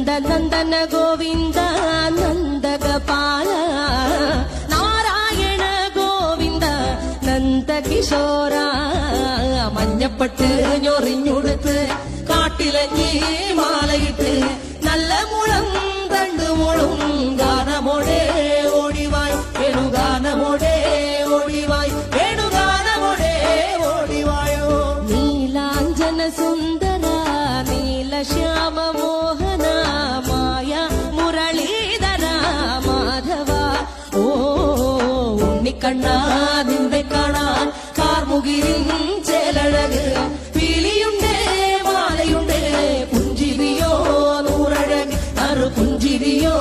നന്ദന ഗോവിന്ദ നന്ദഗപാല നാരായണ ഗോവിന്ദ നന്ദകിശോര മഞ്ഞപ്പട്ട് ഞൊറിഞ്ഞുടുത്ത് കാട്ടിലഞ്ഞി മാലയിട്ട് നല്ല മുളം തണ്ടുമുളും ഗാനമോടെ ഓടിവായ് വേണുഗാനമോടെ ഓടിവായ് വേണുഗാനമോടെ ഓടിവായോ നീലാഞ്ജന സുന്ദര നീലശ്യാമ മോഹന മായ മുരളീധര മാധവ ഓ ഉണ്ണിക്കണ്ണ നിന്നെ കാണാൻ കാർമുകിലിൻ ചേലഴക് പീലിയുണ്ട് മാലയുണ്ട് പുഞ്ചിരിയോ നൂറഴക് അറു പുഞ്ചിരിയോ